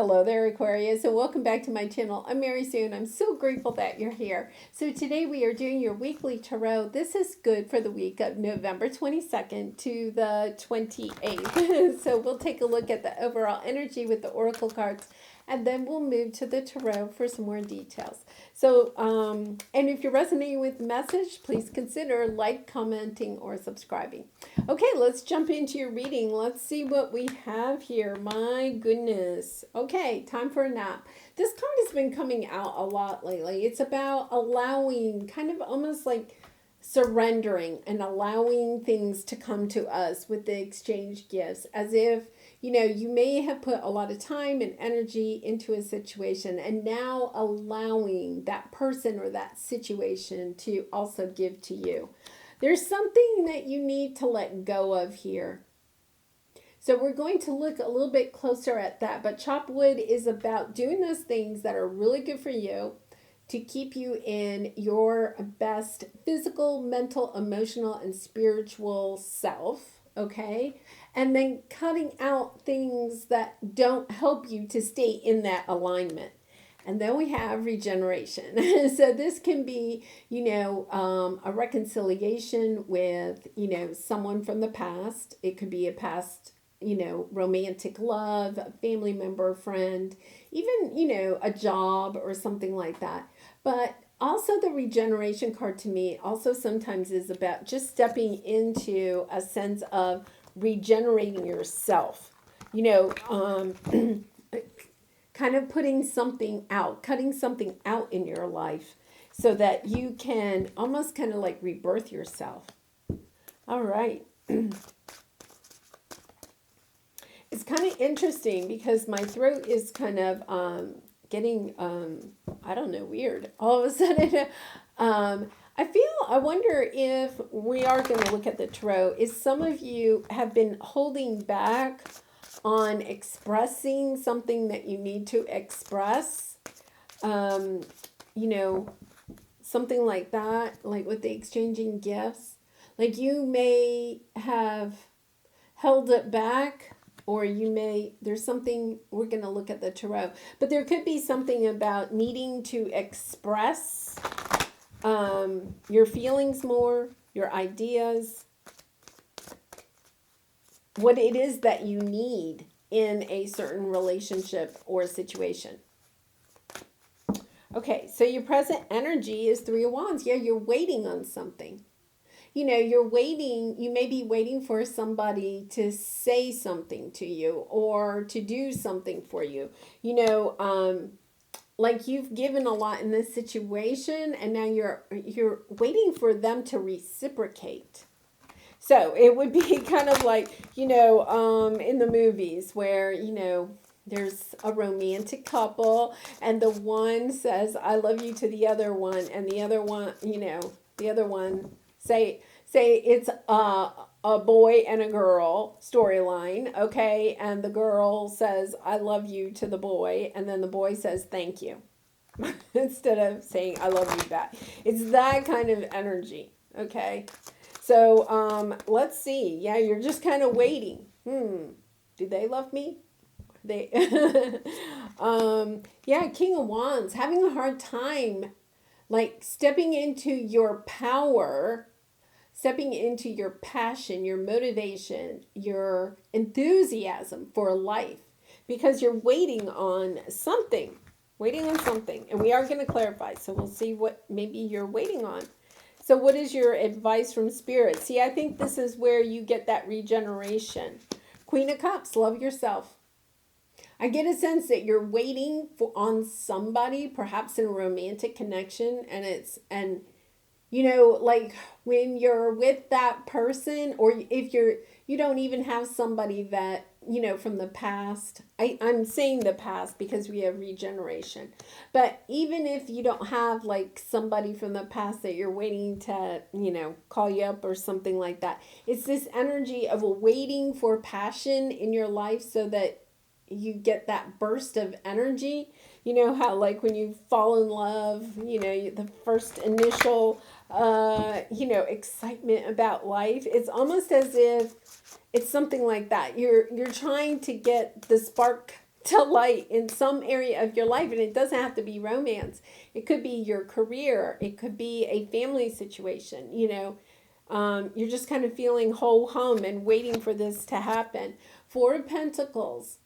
Hello there, Aquarius, and welcome back to my channel. I'm Mary Sue, and I'm so grateful that you're here. So today we are doing your weekly tarot. This is good for the week of November 22nd to the 28th. So we'll take a look at the overall energy with the oracle cards, and then we'll move to the tarot for some more details. So, and if you're resonating with the message, please consider like, commenting, or subscribing. Okay, let's jump into your reading. Let's see what we have here. My goodness. Okay, time for a nap. This card has been coming out a lot lately. It's about allowing, kind of almost like surrendering and allowing things to come to us with the exchange gifts, as if you may have put a lot of time and energy into a situation, and now allowing that person or that situation to also give to you. There's something that you need to let go of here. So we're going to look a little bit closer at that. But chop wood is about doing those things that are really good for you to keep you in your best physical, mental, emotional, and spiritual self. Okay? And then cutting out things that don't help you to stay in that alignment. And then we have regeneration. So this can be, a reconciliation with, someone from the past. It could be a past, romantic love, a family member, friend, even, a job or something like that. But also the regeneration card to me also sometimes is about just stepping into a sense of regenerating yourself. Kind of putting something out, cutting something out in your life so that you can almost kind of like rebirth yourself. All right. It's kind of interesting because my throat is kind of getting, I don't know, weird. All of a sudden, I wonder if we are going to look at the tarot, is some of you have been holding back on expressing something that you need to express, something like that, like with the exchanging gifts. Like you may have held it back, or there's something, we're going to look at the tarot, but there could be something about needing to express your feelings more, your ideas, what it is that you need in a certain relationship or situation. Okay, so your present energy is Three of Wands. Yeah, you're waiting on something. You're waiting, you may be waiting for somebody to say something to you or to do something for you. Like you've given a lot in this situation, and now you're waiting for them to reciprocate. So it would be kind of like, in the movies where, there's a romantic couple and the one says, I love you to the other one. And the other one, the other one say it's a boy and a girl storyline. Okay. And the girl says, I love you to the boy. And then the boy says, thank you. Instead of saying, I love you back. It's that kind of energy. Okay. So, let's see. Yeah, you're just kind of waiting. Do they love me? Yeah, King of Wands, having a hard time, like stepping into your power, stepping into your passion, your motivation, your enthusiasm for life, because you're waiting on something, and we are going to clarify. So we'll see what maybe you're waiting on. So what is your advice from Spirit? See, I think this is where you get that regeneration. Queen of Cups, love yourself. I get a sense that you're waiting on somebody, perhaps in a romantic connection, and like when you're with that person, or if you don't even have somebody that, from the past. I'm saying the past because we have regeneration. But even if you don't have like somebody from the past that you're waiting to, call you up or something like that, it's this energy of waiting for passion in your life so that you get that burst of energy. You know how like when you fall in love, the first initial, excitement about life. It's almost as if it's something like that. You're trying to get the spark to light in some area of your life. And it doesn't have to be romance. It could be your career. It could be a family situation. You're just kind of feeling ho-hum and waiting for this to happen. Four of Pentacles.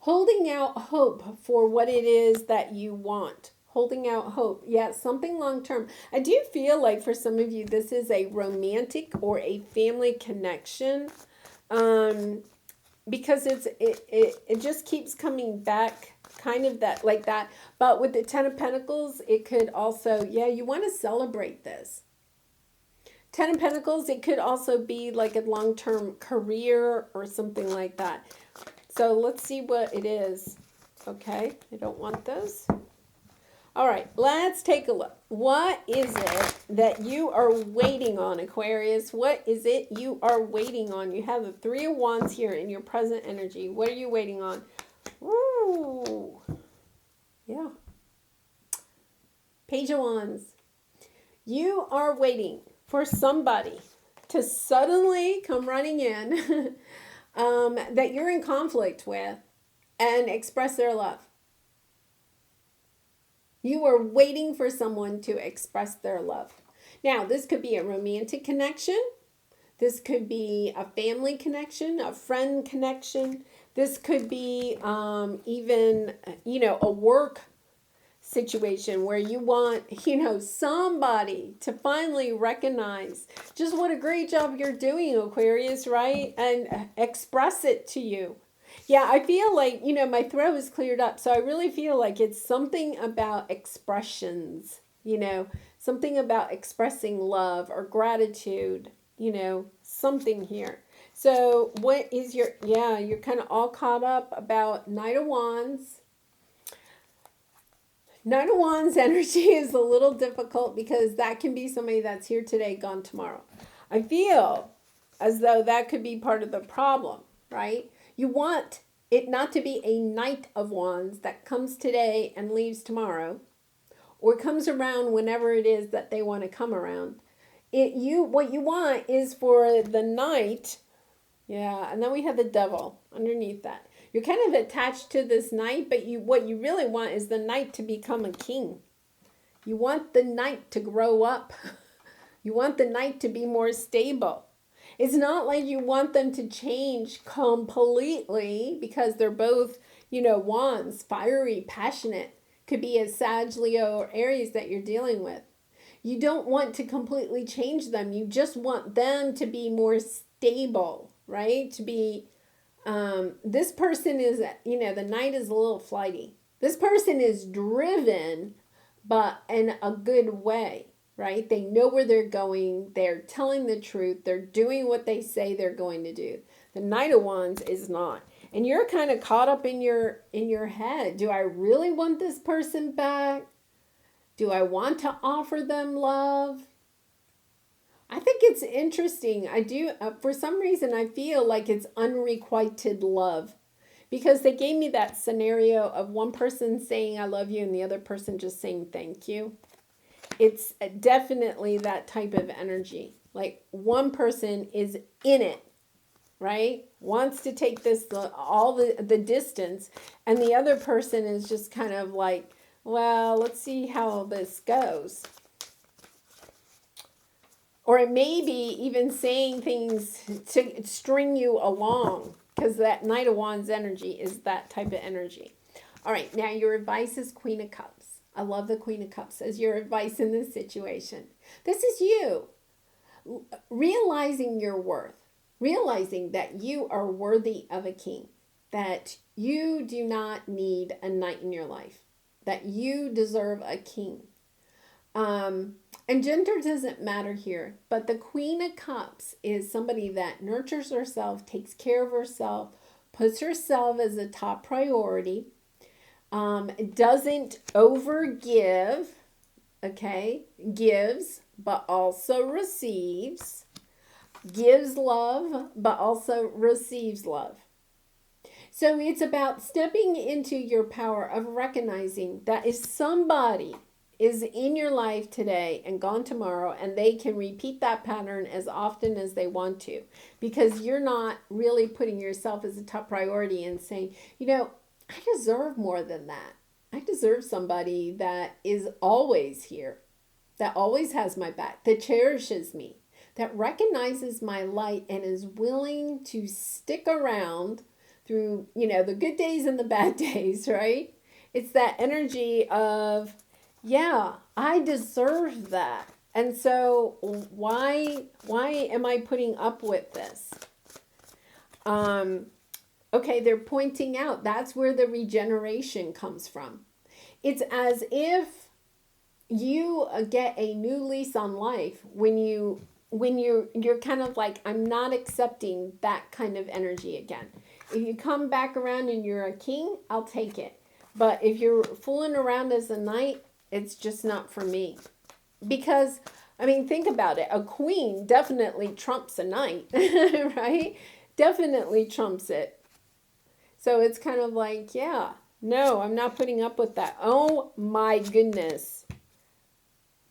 Holding out hope for what it is that you want. Holding out hope. Yeah, something long term. I do feel like for some of you, this is a romantic or a family connection. Because it just keeps coming back kind of that like that. But with the Ten of Pentacles, it could also, yeah, you want to celebrate this. Ten of Pentacles, it could also be like a long-term career or something like that. So let's see what it is. Okay, I don't want this. All right, let's take a look. What is it that you are waiting on, Aquarius? What is it you are waiting on? You have the Three of Wands here in your present energy. What are you waiting on? Ooh, yeah. Page of Wands. You are waiting for somebody to suddenly come running in that you're in conflict with and express their love. You are waiting for someone to express their love. Now, this could be a romantic connection. This could be a family connection, a friend connection. This could be even, a work situation where you want, somebody to finally recognize just what a great job you're doing, Aquarius, right? And express it to you. Yeah, I feel like, my throat is cleared up. So I really feel like it's something about expressions, something about expressing love or gratitude, something here. So what is you're kind of all caught up about Knight of Wands. Knight of Wands energy is a little difficult because that can be somebody that's here today, gone tomorrow. I feel as though that could be part of the problem, right? You want it not to be a Knight of Wands that comes today and leaves tomorrow, or comes around whenever it is that they want to come around. What you want is for the Knight, yeah, and then we have the Devil underneath that. You're kind of attached to this Knight, but what you really want is the Knight to become a king. You want the Knight to grow up. You want the Knight to be more stable. It's not like you want them to change completely because they're both, wands, fiery, passionate. Could be a Sag, Leo, or Aries that you're dealing with. You don't want to completely change them. You just want them to be more stable, right? To be, this person is, the Knight is a little flighty. This person is driven, but in a good way. Right? They know where they're going. They're telling the truth. They're doing what they say they're going to do. The Knight of Wands is not. And you're kind of caught up in your head. Do I really want this person back? Do I want to offer them love? I think it's interesting. I do, for some reason, I feel like it's unrequited love. Because they gave me that scenario of one person saying I love you and the other person just saying thank you. It's definitely that type of energy. Like one person is in it, right? Wants to take this all the distance, and the other person is just kind of like, well, let's see how this goes. Or it may be even saying things to string you along, because that Knight of Wands energy is that type of energy. All right, now your advice is Queen of Cups. I love the Queen of Cups as your advice in this situation. This is you realizing your worth, realizing that you are worthy of a king, that you do not need a knight in your life, that you deserve a king. And gender doesn't matter here, but the Queen of Cups is somebody that nurtures herself, takes care of herself, puts herself as a top priority, doesn't overgive, okay, gives, but also receives, gives love, but also receives love. So it's about stepping into your power of recognizing that if somebody is in your life today and gone tomorrow, and they can repeat that pattern as often as they want to, because you're not really putting yourself as a top priority and saying, I deserve more than that. I deserve somebody that is always here, that always has my back, that cherishes me, that recognizes my light and is willing to stick around through, the good days and the bad days, right? It's that energy of, yeah, I deserve that. And so why am I putting up with this? Okay, they're pointing out that's where the regeneration comes from. It's as if you get a new lease on life when you're kind of like, I'm not accepting that kind of energy again. If you come back around and you're a king, I'll take it. But if you're fooling around as a knight, it's just not for me. Because, I mean, think about it. A queen definitely trumps a knight, right? Definitely trumps it. So it's kind of like, yeah, no, I'm not putting up with that. Oh my goodness.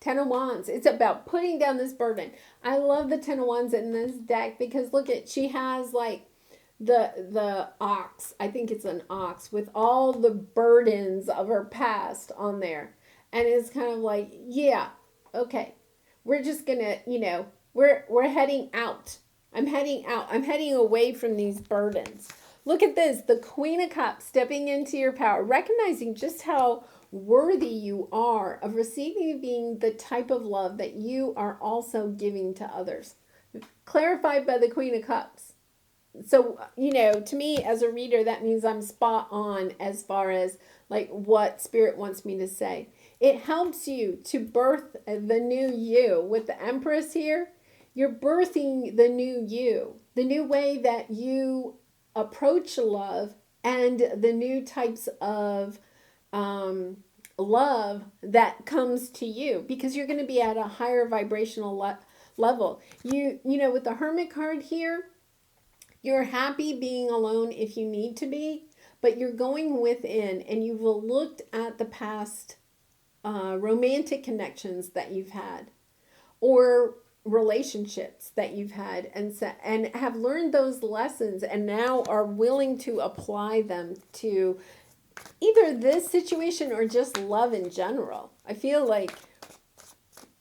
Ten of Wands. It's about putting down this burden. I love the Ten of Wands in this deck because look at, she has like the ox. I think it's an ox with all the burdens of her past on there. And it's kind of like, yeah, okay. We're just gonna, we're heading out. I'm heading out. I'm heading away from these burdens. Look at this, the Queen of Cups stepping into your power, recognizing just how worthy you are of receiving being the type of love that you are also giving to others. Clarified by the Queen of Cups. So, to me as a reader, that means I'm spot on as far as like what Spirit wants me to say. It helps you to birth the new you. With the Empress here, you're birthing the new you, the new way that you approach love and the new types of love that comes to you, because you're going to be at a higher vibrational level. With the Hermit card here, you're happy being alone if you need to be, but you're going within and you've looked at the past romantic connections that you've had or relationships that you've had and have learned those lessons and now are willing to apply them to either this situation or just love in general. I feel like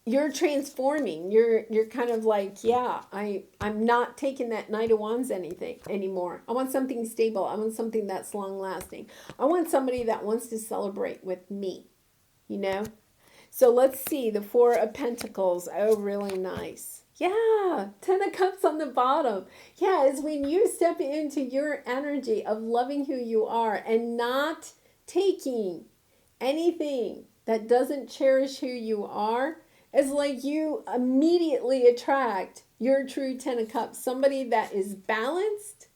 you're transforming. You're kind of like, yeah, I'm not taking that Knight of Wands anything anymore. I want something stable. I want something that's long lasting. I want somebody that wants to celebrate with me, So let's see, the Four of Pentacles. Oh, really nice. Yeah, Ten of Cups on the bottom. Yeah, it's when you step into your energy of loving who you are and not taking anything that doesn't cherish who you are. It's like you immediately attract your true Ten of Cups. Somebody that is balanced.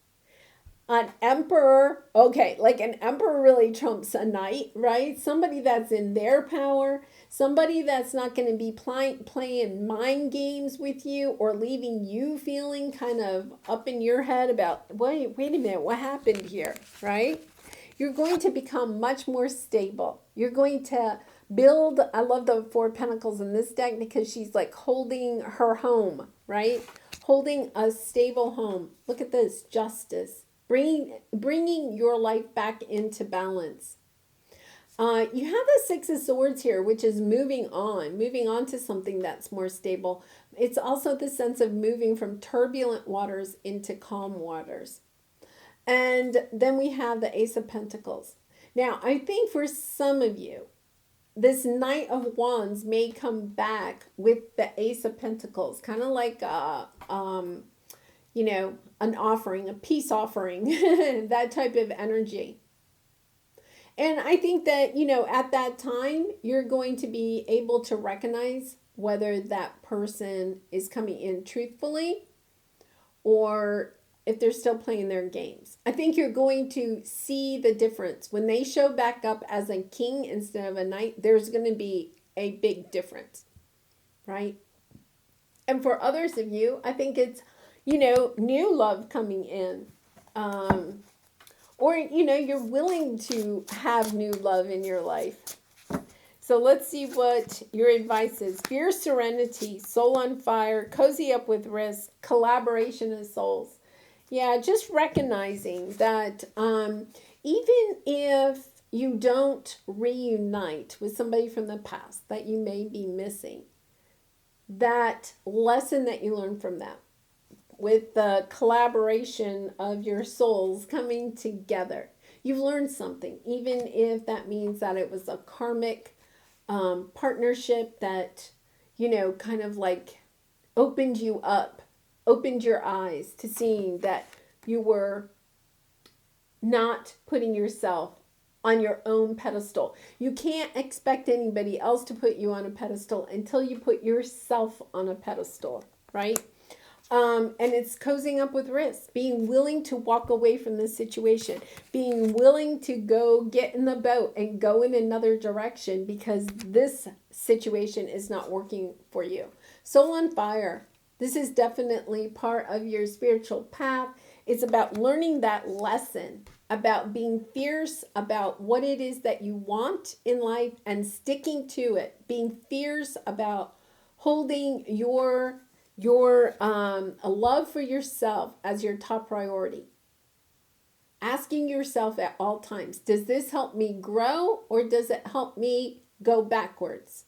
An emperor, okay, like an emperor really trumps a knight, right? Somebody that's in their power, somebody that's not going to be playing mind games with you or leaving you feeling kind of up in your head about, wait a minute, what happened here, right? You're going to become much more stable. You're going to build, I love the Four of Pentacles in this deck because she's like holding her home, right? Holding a stable home. Look at this, Justice. Bringing your life back into balance. You have the Six of Swords here, which is moving on to something that's more stable. It's also the sense of moving from turbulent waters into calm waters. And then we have the Ace of Pentacles. Now, I think for some of you, this Knight of Wands may come back with the Ace of Pentacles, kind of like an offering, a peace offering, that type of energy. And I think that, at that time, you're going to be able to recognize whether that person is coming in truthfully or if they're still playing their games. I think you're going to see the difference. When they show back up as a king instead of a knight, there's going to be a big difference, right? And for others of you, I think it's new love coming in. Or, you're willing to have new love in your life. So let's see what your advice is. Fear, serenity, soul on fire, cozy up with risk, collaboration of souls. Yeah, just recognizing that even even if you don't reunite with somebody from the past that you may be missing, that lesson that you learned from that, with the collaboration of your souls coming together, you've learned something, even if that means that it was a karmic partnership that, kind of like opened you up, opened your eyes to seeing that you were not putting yourself on your own pedestal. You can't expect anybody else to put you on a pedestal until you put yourself on a pedestal, right? And it's cozying up with risk, being willing to walk away from this situation, being willing to go get in the boat and go in another direction because this situation is not working for you. Soul on fire. This is definitely part of your spiritual path. It's about learning that lesson, about being fierce about what it is that you want in life and sticking to it, being fierce about holding your a love for yourself as your top priority. Asking yourself at all times, does this help me grow or does it help me go backwards?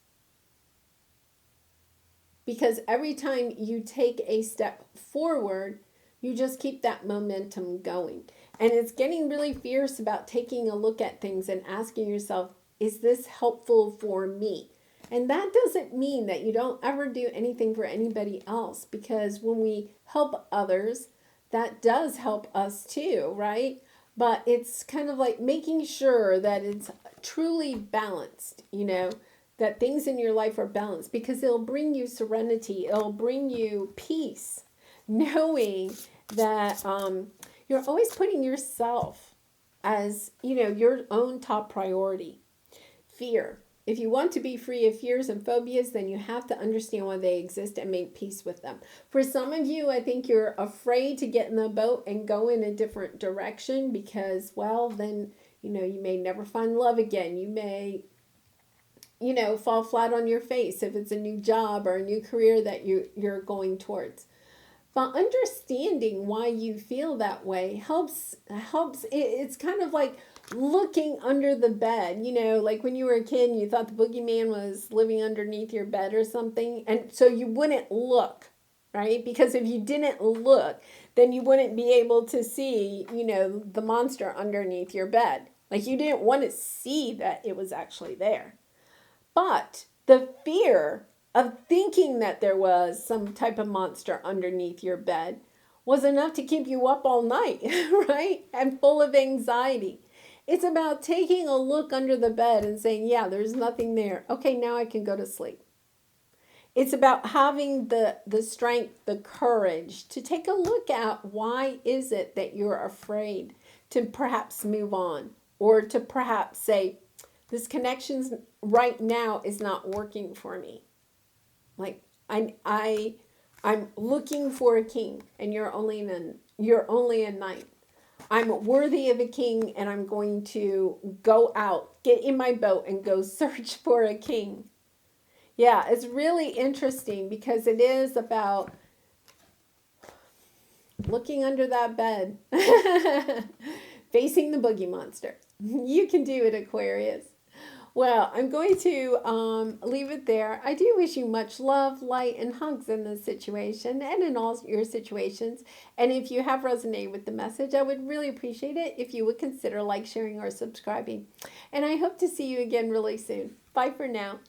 Because every time you take a step forward, you just keep that momentum going. And it's getting really fierce about taking a look at things and asking yourself, is this helpful for me? And that doesn't mean that you don't ever do anything for anybody else, because when we help others, that does help us too, right? But it's kind of like making sure that it's truly balanced, that things in your life are balanced, because it'll bring you serenity. It'll bring you peace, knowing that you're always putting yourself as, your own top priority. Fear. If you want to be free of fears and phobias, then you have to understand why they exist and make peace with them. For some of you, I think you're afraid to get in the boat and go in a different direction because, well, then, you may never find love again. You may, fall flat on your face if it's a new job or a new career that you're going towards. But understanding why you feel that way helps. It's kind of like looking under the bed, like when you were a kid and you thought the boogeyman was living underneath your bed or something. And so you wouldn't look, right? Because if you didn't look, then you wouldn't be able to see, the monster underneath your bed. Like you didn't want to see that it was actually there. But the fear of thinking that there was some type of monster underneath your bed was enough to keep you up all night, right? And full of anxiety. It's about taking a look under the bed and saying, yeah, there's nothing there. Okay, now I can go to sleep. It's about having the strength, the courage to take a look at why is it that you're afraid to perhaps move on, or to perhaps say, this connection right now is not working for me. Like I'm looking for a king and you're only a knight. I'm worthy of a king and I'm going to go out, get in my boat and go search for a king. Yeah, it's really interesting because it is about looking under that bed, facing the boogie monster. You can do it, Aquarius. Well, I'm going to leave it there. I do wish you much love, light, and hugs in this situation and in all your situations. And if you have resonated with the message, I would really appreciate it if you would consider sharing, or subscribing. And I hope to see you again really soon. Bye for now.